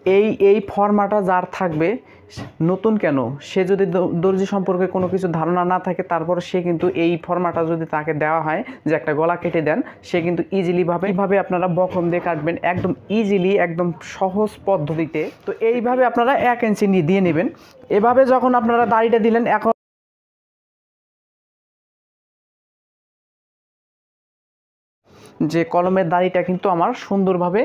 এই ফর্মাটা যার থাকবে নতুন কেন, সে যদি দর্জি সম্পর্কে কোনো কিছু ধারণা না থাকে, তারপর সে কিন্তু এই ফর্মাটা যদি তাকে দেওয়া হয় যে একটা গলা কেটে দেন, সে কিন্তু ইজিলিভাবে আপনারা বক্রম দিয়ে কাটবেন, একদম ইজিলি, একদম সহজ পদ্ধতিতে। তো এইভাবে আপনারা 1 ইঞ্চি দিয়ে নেবেন। এভাবে যখন আপনারা দাড়িটা দিলেন, এখন যে কলমের দাড়িটা কিন্তু আমার সুন্দরভাবে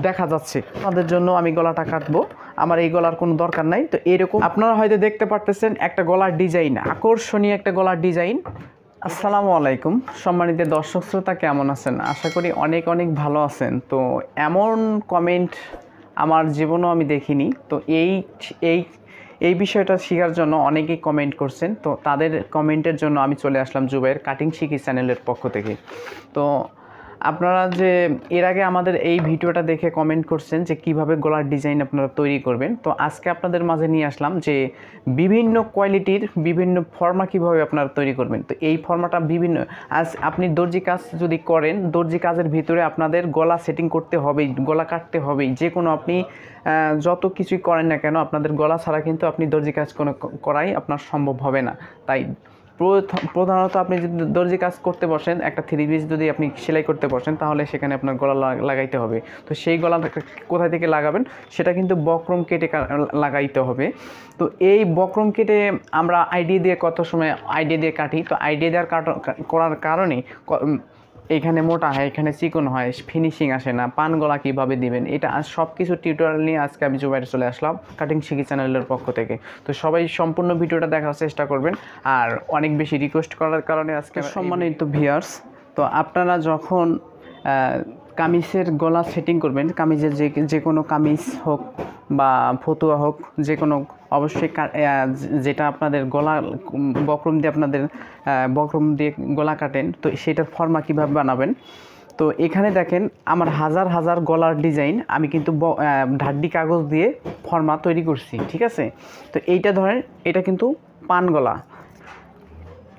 দেখা যাচ্ছে। আপনাদের জন্য আমি গলাটা কাটবো, আমার এই গলার কোনো দরকার নাই। তো এরকম আপনারা হয়তো দেখতে পারতেছেন একটা গলার ডিজাইন, আকর্ষণীয় একটা গলার ডিজাইন। আসসালামু আলাইকুম সম্মানিত দর্শক শ্রোতা, কেমন আছেন? আশা করি অনেক অনেক ভালো আছেন। তো এমন কমেন্ট আমার জীবনেও আমি দেখিনি। তো এই বিষয়টা শেখার জন্য অনেকেই কমেন্ট করছেন। তো তাদের কমেন্টের জন্য আমি চলে আসলাম জুবাইর কাটিং শিখি চ্যানেলের পক্ষ থেকে। তো আপনারা যে এর আগে আমাদের এই ভিডিওটা দেখে কমেন্ট করছেন যে কিভাবে গলার ডিজাইন আপনারা তৈরি করবেন, তো আজকে আপনাদের মাঝে নিয়ে আসলাম যে বিভিন্ন কোয়ালিটির বিভিন্ন ফর্মা কিভাবে আপনারা তৈরি করবেন। তো এই ফর্মাটা বিভিন্ন, আজ আপনি দর্জি কাজ যদি করেন, দর্জি কাজের ভিতরে আপনাদের গলা সেটিং করতে হবেই, গলা কাটতে হবেই। যে কোনো আপনি যত কিছুই করেন না কেন, আপনাদের গলা ছাড়া কিন্তু আপনি দর্জি কাজ করাই আপনার সম্ভব হবে না। তাই প্রধানত আপনি যদি দর্জি কাজ করতে বসেন, একটা 3 পিস যদি আপনি সেলাই করতে বসেন, তাহলে সেখানে আপনার গলা লাগাইতে হবে। তো সেই গলা কোথায় থেকে লাগাবেন, সেটা কিন্তু বক্রম কেটে লাগাইতে হবে। তো এই বক্রম কেটে আমরা আইডিয়া দিয়ে কত সময় আইডিয়া দিয়ে কাটি। তো আইডিয়া দেওয়ার করার কারণে এইখানে মোটা হয়, এখানে চিকন হয়, ফিনিশিং আসে না, পান গলা কীভাবে দিবেন, এটা সব কিছু টিউটোরিয়াল নিয়ে আজকে আমি জুবাইর চলে আসলাম কাটিং শিখি চ্যানেলের পক্ষ থেকে। তো সবাই সম্পূর্ণ ভিডিওটা দেখার চেষ্টা করবেন। আর অনেক বেশি রিকোয়েস্ট করার কারণে আজকে সম্মানিত ভিউয়ার্স, তো আপনারা যখন কামিজের গলা সেটিং করবেন, কামিজের যে কোনো কামিজ হোক বা ফতুয়া হোক, যে কোনো, অবশ্যই যেটা আপনাদের গলা বক্রম দিয়ে আপনাদের বক্রম দিয়ে গলা কাটেন, তো সেটার ফর্মা কীভাবে বানাবেন। তো এখানে দেখেন আমার হাজার হাজার গলার ডিজাইন আমি কিন্তু ঢাড্ডি কাগজ দিয়ে ফর্মা তৈরি করছি, ঠিক আছে। তো এইটা ধরেন, এটা কিন্তু পান গলা,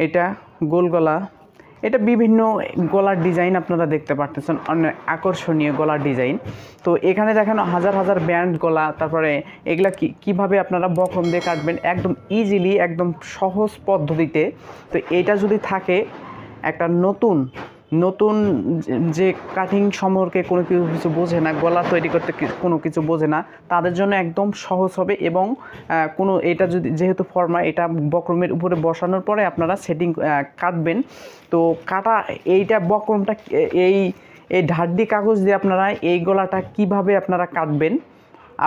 এটা গোল গলা, এটা বিভিন্ন গলার ডিজাইন আপনারা দেখতে পারতেছেন, অনেক আকর্ষণীয় গলার ডিজাইন। তো এখানে দেখেন হাজার হাজার ব্যান্ড গলা, তারপরে এগুলা কীভাবে আপনারা বক্রম দিয়ে কাটবেন একদম ইজিলি, একদম সহজ পদ্ধতিতে। তো এটা যদি থাকে, একটা নতুন যে কাটিং সম্পর্কে কোনো কিছু বোঝে না, গলা তৈরি করতে কোনো কিছু বোঝে না, তাদের জন্য একদম সহজ হবে। এবং এটা যদি, যেহেতু ফর্মা, এটা বক্রমের উপরে বসানোর পরে আপনারা সেটিং কাটবেন। তো এইটা বক্রমটা এই ঢাড্ডি কাগজ দিয়ে আপনারা এই গলাটা কিভাবে আপনারা কাটবেন,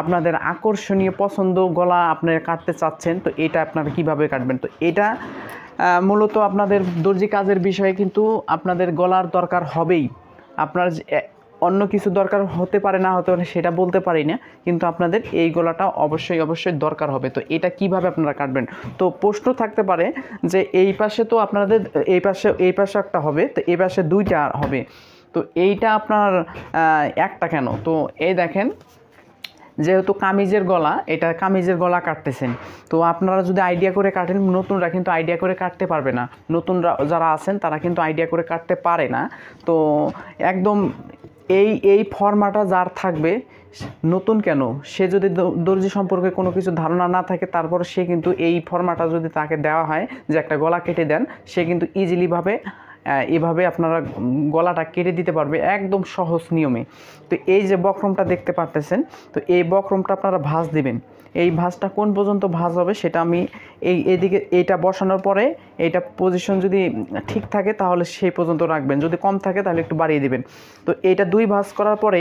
আপনাদের আকর্ষণীয় পছন্দ গলা আপনারা কাটতে চাচ্ছেন, তো এটা আপনারা কিভাবে কাটবেন। তো এটা মূলত আপনাদের দর্জি কাজের বিষয়ে কিন্তু আপনাদের গলার দরকার হবেই। আপনার অন্য কিছু দরকার হতে পারে, না হতে পারে, সেটা বলতে পারি না, কিন্তু আপনাদের এই গলাটা অবশ্যই দরকার হবে। তো এটা কিভাবে আপনারা কাটবেন। তো প্রশ্ন থাকতে পারে যে এই পাশে তো আপনাদের এই পাশে একটা হবে, তো এই পাশে 2টা হবে, তো এইটা আপনার একটা কেন। তো এই দেখেন, যেহেতু কামিজের গলা, এটা কামিজের গলা কাটতেছেন, তো আপনারা যদি আইডিয়া করে কাটেন, নতুনরা কিন্তু আইডিয়া করে কাটতে পারবে না, নতুনরা যারা আছেন তারা কিন্তু আইডিয়া করে কাটতে পারে না। তো একদম এই ফর্মাটা যার থাকবে, নতুন কেন, সে যদি দর্জি সম্পর্কে কোনো কিছু ধারণা না থাকে, তারপর সে কিন্তু এই ফর্মাটা যদি তাকে দেওয়া হয় যে একটা গলা কেটে দেন, সে কিন্তু ইজিলিভাবে এভাবে আপনারা গলাটা কেটে দিতে পারবে একদম সহজ নিয়মে। তো এই যে বক্রমটা দেখতে পারতেছেন, তো এই বক্রমটা আপনারা ভাঁজ দিবেন। এই ভাঁজটা কোন পর্যন্ত ভাঁজ হবে সেটা আমি এইদিকে এইটা বসানোর পরে এইটা পজিশন যদি ঠিক থাকে তাহলে সেই পর্যন্ত রাখবেন, যদি কম থাকে তাহলে একটু বাড়িয়ে দিবেন। তো এইটা 2 ভাঁজ করার পরে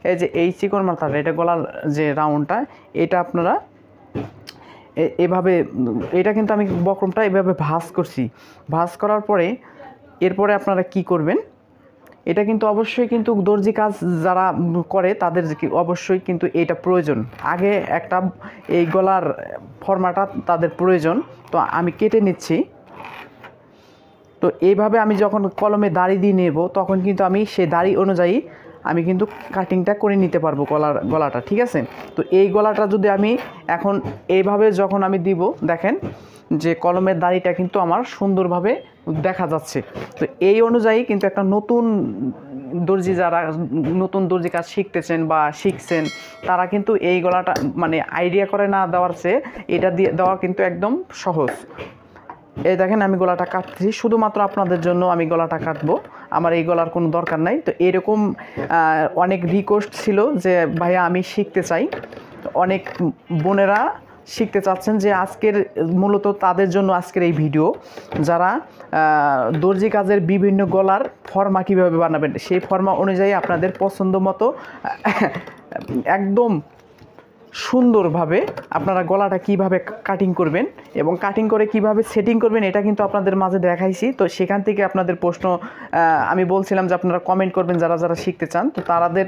এই যে এই চিকন মাথাটা, এটা গলার যে রাউন্ডটা, এটা আপনারা এভাবে, এটা কিন্তু আমি বক্রমটা এভাবে ভাঁজ করছি। ভাঁজ করার পরে এরপরে আপনারা কি করবেন, এটা কিন্তু অবশ্যই কিন্তু দর্জি কাজ যারা করে তাদের অবশ্যই কিন্তু এটা প্রয়োজন, আগে একটা এই গলার ফর্মাটা তাদের প্রয়োজন। তো আমি কেটে নিচ্ছি। তো এইভাবে আমি যখন কলমে দাড়ি দিয়ে নেব, তখন কিন্তু আমি সেই দাড়ি অনুযায়ী আমি কিন্তু কাটিংটা করে নিতে পারবো গলাটা, ঠিক আছে। তো এই গলাটা যদি আমি এখন এইভাবে যখন আমি দিব, দেখেন যে কলমের দাড়িটা কিন্তু আমার সুন্দরভাবে দেখা যাচ্ছে। তো এই অনুযায়ী কিন্তু একটা নতুন দর্জি, যারা নতুন দর্জি কাজ শিখতেছেন বা শিখছেন, তারা কিন্তু এই গলাটা মানে আইডিয়া করে না দেওয়ার চেয়ে এটা দিয়ে দেওয়া কিন্তু একদম সহজ। এই দেখেন আমি গলাটা কাটছি, শুধুমাত্র আপনাদের জন্য আমি গলাটা কাটবো, আমার এই গলার কোনো দরকার নাই। তো এরকম অনেক রিকোয়েস্ট ছিল যে ভাইয়া আমি শিখতে চাই, অনেক বোনেরা শিখতে চাচ্ছেন, যে আজকের মূলত তাদের জন্য আজকের এই ভিডিও, যারা দর্জি কাজের বিভিন্ন গলার ফর্মা কীভাবে বানাবেন, সেই ফর্মা অনুযায়ী আপনাদের পছন্দ মতো একদম সুন্দরভাবে আপনারা গলাটা কিভাবে কাটিং করবেন এবং কাটিং করে কিভাবে সেটিং করবেন, এটা কিন্তু আপনাদের মাঝে দেখাইছি। তো সেখান থেকে আপনাদের প্রশ্ন আমি বলছিলাম যে আপনারা কমেন্ট করবেন যারা যারা শিখতে চান। তো তাদের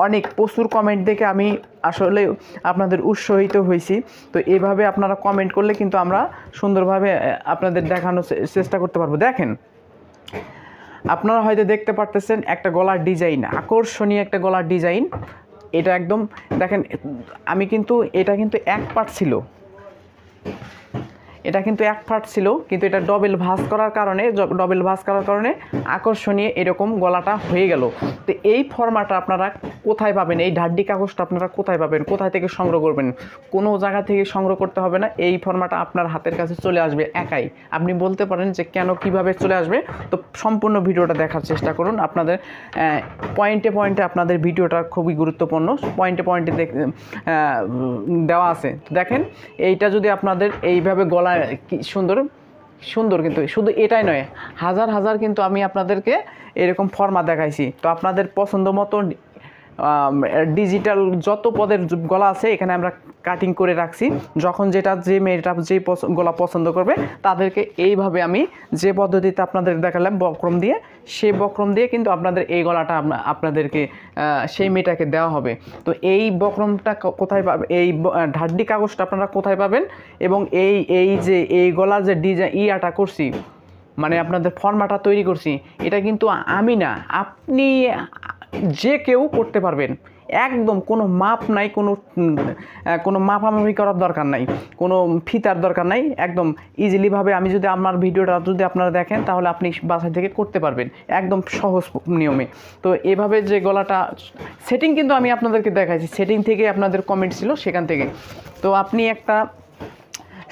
অনেক প্রচুর কমেন্ট দেখে আমি আসলে আপনাদের উৎসাহিত হয়েছি। তো এইভাবে আপনারা কমেন্ট করলে কিন্তু আমরা সুন্দরভাবে আপনাদের দেখানোর চেষ্টা করতে পারবো। দেখেন আপনারা হয়তো দেখতে পারতেছেন একটা গলার ডিজাইন, আকর্ষণীয় একটা গলার ডিজাইন। এটা একদম দেখেন, আমি কিন্তু এটা কিন্তু এক পার্ট ছিল, এটা কিন্তু এক পার্ট ছিল, কিন্তু এটা ডবল ভাঁজ করার কারণে আকর্ষণীয় এরকম গলাটা হয়ে গেল। তো এই ফর্মাটা আপনারা কোথায় পাবেন, এই ঢাড্ডি কাগজটা আপনারা কোথায় পাবেন, কোথায় থেকে সংগ্রহ করবেন? কোনো জায়গা থেকে সংগ্রহ করতে হবে না, এই ফর্মাটা আপনার হাতের কাছে চলে আসবে একাই। আপনি বলতে পারেন যে কেন, কিভাবে চলে আসবে? তো সম্পূর্ণ ভিডিওটা দেখার চেষ্টা করুন। আপনাদের পয়েন্টে পয়েন্টে আপনাদের ভিডিওটা খুবই গুরুত্বপূর্ণ, পয়েন্টে পয়েন্টে দেওয়া আছে। দেখেন এইটা যদি আপনাদের এইভাবে গলা কি সুন্দর, কিন্তু শুধু এটাই নয়, হাজার কিন্তু আমি আপনাদেরকে এরকম ফর্মা দেখাইছি। তো আপনাদের পছন্দ মতো ডিজিটাল যত পদের গলা আছে এখানে আমরা কাটিং করে রাখছি। যখন যে মেয়েটা যেই গলা পছন্দ করবে তাদেরকে এইভাবে আমি যে পদ্ধতিতে আপনাদের দেখালাম বক্রম দিয়ে, সেই বক্রম দিয়ে কিন্তু আপনাদের এই গলাটা আপনাদেরকে সেই মেয়েটাকে দেওয়া হবে। তো এই বক্রমটা কোথায় পাবেন, এই ঢাড্ডি কাগজটা আপনারা কোথায় পাবেন, এবং এই যে এই গলার যে ডিজাইন করছি, মানে আপনাদের ফর্মাটা তৈরি করছি, এটা কিন্তু আমি না, আপনি যে কেউ করতে পারবেন। একদম কোনো মাপ নাই, কোনো মাপামাপি করার দরকার নাই, কোনো ফিতার দরকার নাই, একদম ইজিলিভাবে আমি যদি আমার ভিডিওটা যদি আপনারা দেখেন তাহলে আপনি বাসা থেকে করতে পারবেন একদম সহজ নিয়মে। তো এভাবে যে গলাটা সেটিং কিন্তু আমি আপনাদেরকে দেখাইছি, সেটিং থেকে আপনাদের কমেন্ট ছিল সেখান থেকে। তো আপনি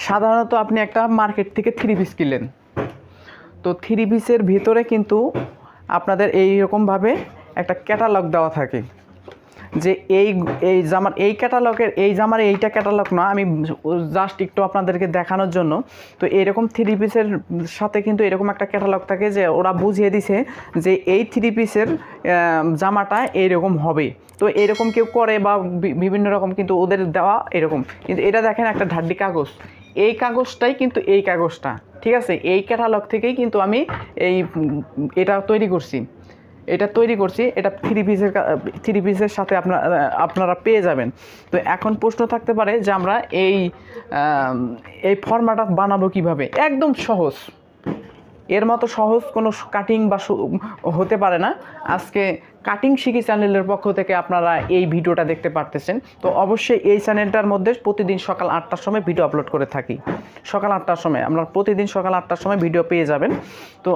সাধারণত আপনি একটা মার্কেট থেকে 3 পিস কিনলেন, তো 3 পিসের ভিতরে কিন্তু আপনাদের এইরকমভাবে একটা ক্যাটালগ দেওয়া থাকে, যে এই জামার এই ক্যাটালগের এই জামার এইটা ক্যাটালগ না, আমি জাস্ট একটু আপনাদেরকে দেখানোর জন্য। তো এরকম 3 পিসের সাথে কিন্তু এরকম একটা ক্যাটালগ থাকে, যে ওরা বুঝিয়ে দিছে যে এই 3 পিসের জামাটা এইরকম হবে। তো এরকম কেউ করে বা বিভিন্ন রকম কিন্তু ওদের দেওয়া এরকম। কিন্তু এটা দেখেন একটা ঢাড্ডি কাগজ, এই কাগজটাই কিন্তু এই কাগজটা, ঠিক আছে, এই ক্যাটালগ থেকেই কিন্তু আমি এটা তৈরি করছি। এটা 3 পিসের সাথে আপনারা পেয়ে যাবেন। তো এখন প্রশ্ন থাকতে পারে যে আমরা এই ফর্মাটা বানাবো কিভাবে? একদম সহজ, এর মতো সহজ কোনো কাটিং বা হতে পারে না। আজকে কাটিং শিখি চ্যানেলের পক্ষ থেকে আপনারা এই ভিডিওটা দেখতে পারতেছেন। তো অবশ্যই এই চ্যানেলটার মধ্যে প্রতিদিন সকাল 8টার সময় ভিডিও আপলোড করে থাকি। সকাল 8টার সময় আপনারা প্রতিদিন সকাল 8টার সময় ভিডিও পেয়ে যাবেন। তো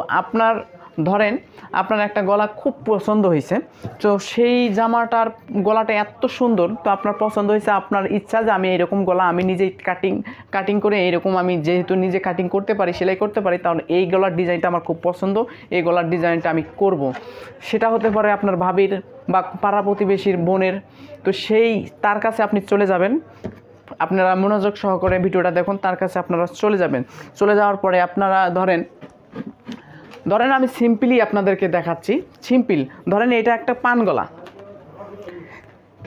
ধরেন আপনার একটা গলা খুব পছন্দ হয়েছে, তো সেই জামাটার গলাটা এত সুন্দর, তো আপনার পছন্দ হয়েছে, আপনার ইচ্ছা যে আমি এরকম গলা আমি নিজেই কাটিং করে এরকম, আমি যেহেতু নিজে কাটিং করতে পারি, সেলাই করতে পারি, তাহলে এই গলার ডিজাইনটা আমার খুব পছন্দ, এই গলার ডিজাইনটা আমি করব। সেটা হতে পারে আপনার ভাবির বা পাড়া প্রতিবেশীর বোনের। তো তার কাছে আপনি চলে যাবেন, আপনারা মনোযোগ সহকারে ভিডিওটা দেখুন, তার কাছে আপনারা চলে যাবেন। চলে যাওয়ার পরে আপনারা ধরেন আমি সিম্পলি আপনাদেরকে দেখাচ্ছি, ধরেন এটা একটা পান গলা,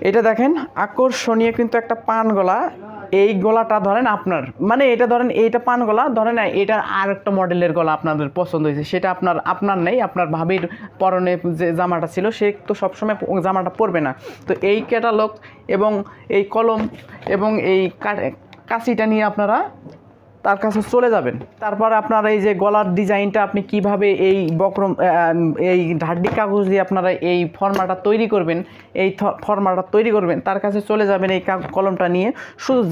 এটা দেখেন আকর্ষণীয় কিন্তু একটা পান গলা। এই গলাটা ধরেন আপনার, মানে এটা ধরেন এইটা পান গলা, ধরেন এটা আর একটা মডেলের গলা আপনাদের পছন্দ হয়েছে, সেটা আপনার নেই, আপনার ভাবির পরনে যে জামাটা ছিল সে তো সবসময় জামাটা পরবে না। তো এই ক্যাটালগ এবং এই কলম এবং এই কাঁচিটা নিয়ে আপনারা তার কাছে চলে যাবেন। তারপর আপনারা এই যে গলার ডিজাইনটা আপনি কিভাবে এই ঢাড্ডি কাগজ দিয়ে আপনারা এই ফর্মাটা তৈরি করবেন, তার কাছে চলে যাবেন এই কলমটা নিয়ে। শুধু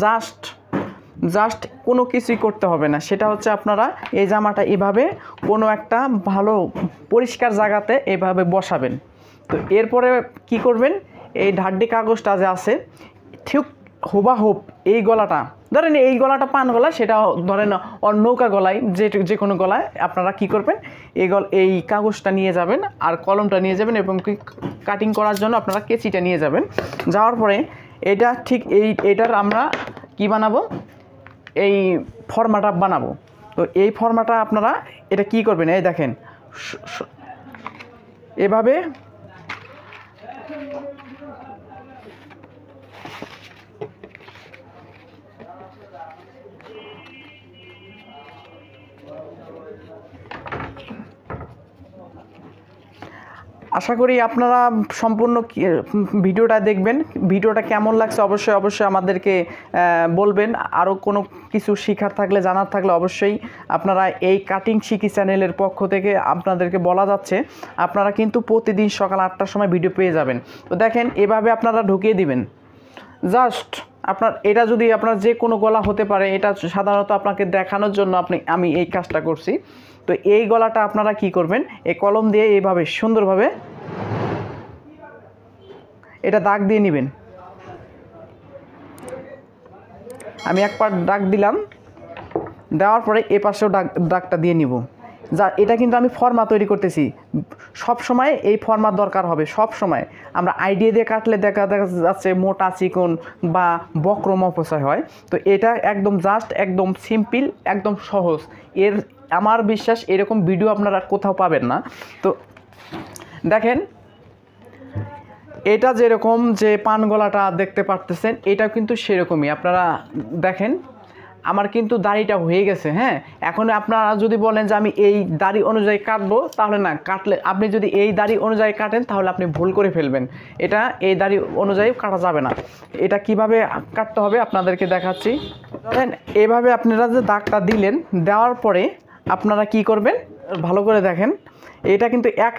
জাস্ট কোনো কিছুই করতে হবে না, সেটা হচ্ছে আপনারা এই জামাটা এভাবে কোনো একটা ভালো পরিষ্কার জায়গাতে এভাবে বসাবেন। তো এরপরে কি করবেন, এই ঢাড্ডি কাগজটা যে আছে ঠিক হুবাহুব এই গলাটা, ধরেন এই গলাটা পান গলা, সেটা ধরেন নৌকা গলায় যে কোনো গলায় আপনারা কি করবেন, এই কাগজটা নিয়ে যাবেন আর কলমটা নিয়ে যাবেন এবং কাটিং করার জন্য আপনারা কেচিটা নিয়ে যাবেন। যাওয়ার পরে এটা ঠিক এটার আমরা কি বানাবো, এই ফর্মাটা বানাবো। তো এই ফর্মাটা আপনারা এটা কি করবেন, এই দেখেন এভাবে আশা করি আপনারা সম্পূর্ণ ভিডিওটা দেখবেন। ভিডিওটা কেমন লাগছে অবশ্যই আমাদেরকে বলবেন। আরও কোনো কিছু শেখার থাকলে জানার থাকলে অবশ্যই আপনারা এই কাটিং শিখি চ্যানেলের পক্ষ থেকে আপনাদেরকে বলা যাচ্ছে, আপনারা কিন্তু প্রতিদিন সকাল 8টার সময় ভিডিও পেয়ে যাবেন। তো দেখেন এভাবে আপনারা ঢুকিয়ে দিবেন। জাস্ট আপনার এটা যদি আপনার যে কোনো গলা হতে পারে, এটা সাধারণত আপনাকে দেখানোর জন্য আমি এই কাজটা করছি। তো এই গলাটা আপনারা কি করবেন, এই কলম দিয়ে এইভাবে সুন্দরভাবে এটা দাগ দিয়ে নেবেন। আমি এক পার্ট দাগ দিলাম, দেওয়ার পরে এ পাশেও দাগটা দিয়ে নিব। যা এটা কিন্তু আমি ফর্মা তৈরি করতেছি, সব সময় এই ফর্মার দরকার হবে। সব সময় আমরা আইডিয়া দিয়ে কাটলে দেখা যাচ্ছে মোটা চিকন বা বক্রম অপচয় হয়। তো এটা একদম জাস্ট একদম সিম্পল, একদম সহজ। আমার বিশ্বাস এরকম ভিডিও আপনারা কোথাও পাবেন না। তো দেখেন এটা যেরকম যে পান গলাটা দেখতে পারতেছেন, এটা কিন্তু সেরকমই। আপনারা দেখেন আমার কিন্তু দাড়িটা হয়ে গেছে। হ্যাঁ, এখন আপনারা যদি বলেন যে আমি এই দাড়ি অনুযায়ী কাটবো, তাহলে না, কাটলে আপনি যদি এই দাড়ি অনুযায়ী কাটেন তাহলে আপনি ভুল করে ফেলবেন। এটা এই দাড়ি অনুযায়ী কাটা যাবে না। এটা কিভাবে কাটতে হবে আপনাদেরকে দেখাচ্ছি। ধরেন এভাবে আপনারা যে দাগটা দিলেন, দেওয়ার পরে আপনারা কি করবেন, ভালো করে দেখেন এটা কিন্তু 1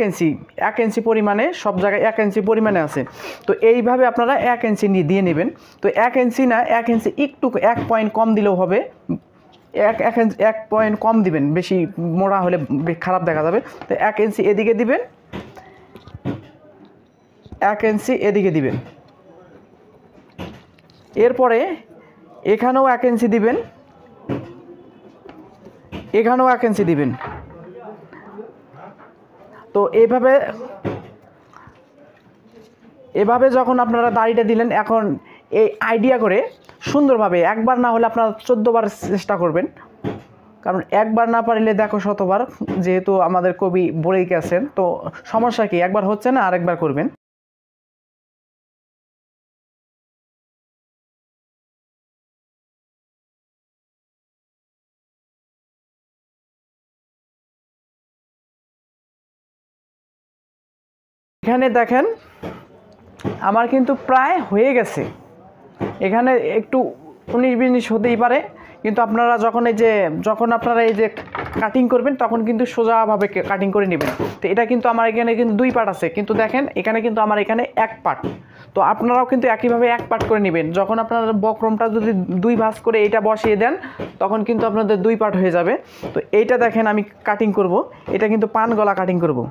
ইঞ্চি পরিমাণে, সব জায়গায় 1 ইঞ্চি পরিমাণে আছে। তো এইভাবে আপনারা 1 ইঞ্চি দিয়ে নেবেন। তো 1 ইঞ্চি না, 1 ইঞ্চি একটু 1 পয়েন্ট কম দিলেও হবে। 1 পয়েন্ট কম দিবেন, বেশি মোড়া হলে খারাপ দেখা যাবে। তো 1 ইঞ্চি এদিকে দিবেন, 1 ইঞ্চি এদিকে দিবেন। এরপরে এখানেও 1 ইঞ্চি দিবেন, এখানেও 1 ইঞ্চি দিবেন। তো এভাবে যখন আপনারা দাড়িটা দিলেন, এখন এই আইডিয়া করে সুন্দরভাবে, একবার না হলে আপনারা 14 বার চেষ্টা করবেন, কারণ একবার না পারলে দেখো শতবার, যেহেতু আমাদের কবি বলেই গেছেন। তো সমস্যা কি, একবার হচ্ছে না, আরেকবার করবেন। এখানে দেখেন আমার কিন্তু প্রায় হয়ে গেছে। এখানে একটু 19-20 হতেই পারে, কিন্তু আপনারা যখন আপনারা এই যে কাটিং করবেন তখন কিন্তু সোজাভাবে কাটিং করে নেবেন। তো এটা কিন্তু আমার এখানে কিন্তু 2 পার্ট আছে, কিন্তু দেখেন এখানে কিন্তু আমার এখানে 1 পার্ট। তো আপনারাও কিন্তু একইভাবে 1 পার্ট করে নেবেন। যখন আপনারা বক্রমটা যদি 2 ভাঁজ করে এটা বসিয়ে দেন, তখন কিন্তু আপনাদের 2 পার্ট হয়ে যাবে। তো এইটা দেখেন আমি কাটিং করব, এটা কিন্তু পান গলা কাটিং করব।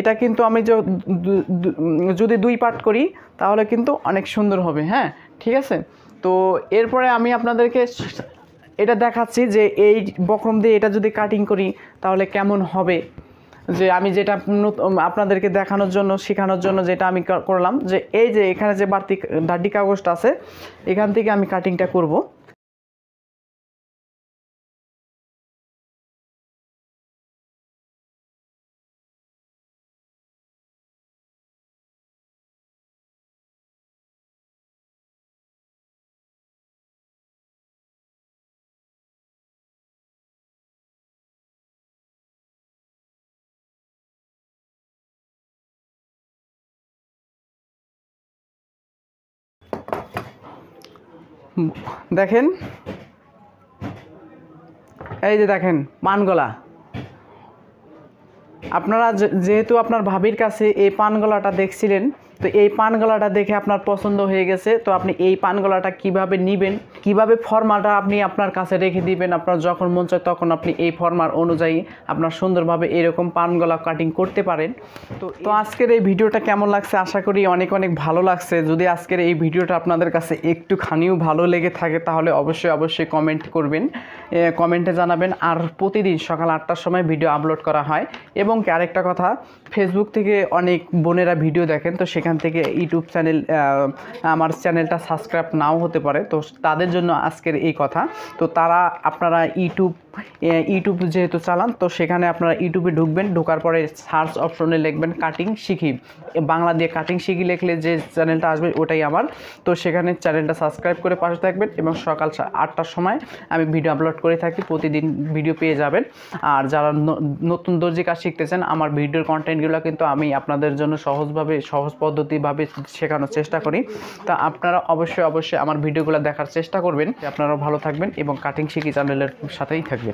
এটা কিন্তু আমি যদি 2 পার্ট করি তাহলে কিন্তু অনেক সুন্দর হবে। হ্যাঁ, ঠিক আছে। তো এরপরে আমি আপনাদেরকে এটা দেখাচ্ছি যে এই বক্রম দিয়ে এটা যদি কাটিং করি তাহলে কেমন হবে। যে আমি যেটা আপনাদেরকে দেখানোর জন্য, শেখানোর জন্য যেটা আমি করলাম, যে এই যে এখানে যে বাড়তি ধাড্ডি কাগজটা আছে, এখান থেকে আমি কাটিংটা করব। দেখেন, এই যে দেখেন পান গলা। আপনারা যেহেতু আপনার ভাবির কাছে এই পান গলাটা দেখছিলেন, তো এই পান গলাটা দেখে আপনার পছন্দ হয়ে গেছে, তো আপনি এই পান গলাটা কীভাবে নেবেন, কীভাবে ফর্মাটা আপনি আপনার কাছে রেখে দিবেন, আপনার যখন মন চায় তখন আপনি এই ফর্মার অনুযায়ী আপনার সুন্দরভাবে এরকম পান গলা কাটিং করতে পারেন। তো আজকের এই ভিডিওটা কেমন লাগছে, আশা করি অনেক অনেক ভালো লাগছে। যদি আজকের এই ভিডিওটা আপনাদের কাছে একটুখানিও ভালো লেগে থাকে তাহলে অবশ্যই কমেন্ট করবেন, কমেন্টে জানাবেন। আর প্রতিদিন সকাল 8টার সময় ভিডিও আপলোড করা হয়। এবং আরেকটা কথা, ফেসবুক থেকে অনেক বোনেরা ভিডিও দেখেন, তো সেখান থেকে ইউটিউব চ্যানেল, আমার চ্যানেলটা সাবস্ক্রাইব নাও হতে পারে, তো তাদের জন্য আজকের এই কথা। তো আপনারা ইউটিউব যেহেতু চালান, তো সেখানে আপনারা ইউটিউবে ঢুকবেন, ঢোকার পরে সার্চ অপশনে লিখবেন কাটিং শিখি, বাংলা দিয়ে কাটিং শিখি লিখলে যে চ্যানেলটা আসবে ওটাই আমার। তো সেখানে চ্যানেলটা সাবস্ক্রাইব করে পাশে থাকবেন এবং সকাল 8টার সময় আমি ভিডিও আপলোড করে থাকি, প্রতিদিন ভিডিও পেয়ে যাবেন। আর যারা নতুন দর্জি কাজ শিখতেছেন, আমার ভিডিওর কন্টেন্টগুলো কিন্তু আমি আপনাদের জন্য সহজ পদ্ধতিভাবে শেখানোর চেষ্টা করি। তা আপনারা অবশ্যই আমার ভিডিওগুলো দেখার চেষ্টা করবেন। আপনারাও ভালো থাকবেন এবং কাটিং শিখি চ্যানেলের সাথেই থাকবেন।